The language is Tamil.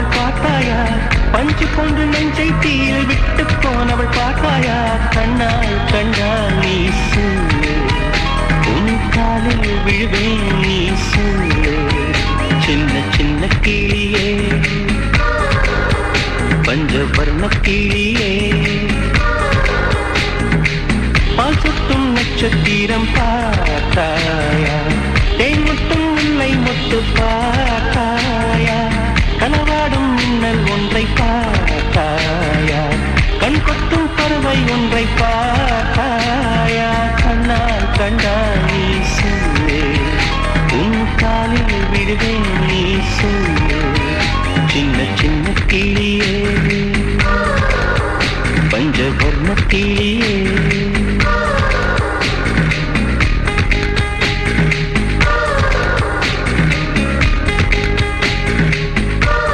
போனவள் பார்த்தாயா, பஞ்சு கொண்டு நெஞ்சை தீயில் விட்டு போனவள் பார்த்தாயா, கண்ணால் கண்டால் நீ சொல்லு, உன் காலில் விழுவேன் நீ சொல்லு. சின்ன சின்ன கிளியே, பஞ்சவர்ண கிளியே, பால் சுட்டும் நட்சத்திரம் பார்த்தாயா, தேன் முட்டும் முல்லை முட்டு பார்த்தாயா, கனவாடும் மின்னல் ஒன்றை பார்த்தாயா, கண் கொத்தும் பறவை ஒன்றை பார்த்தாயா, கண்ணால் கண்டால் நீ சொல்லு, உன் காலில் விடுவேன் நீ சொல்லு. சின்ன சின்ன கிளியே, பஞ்சவர்ண கிளியே.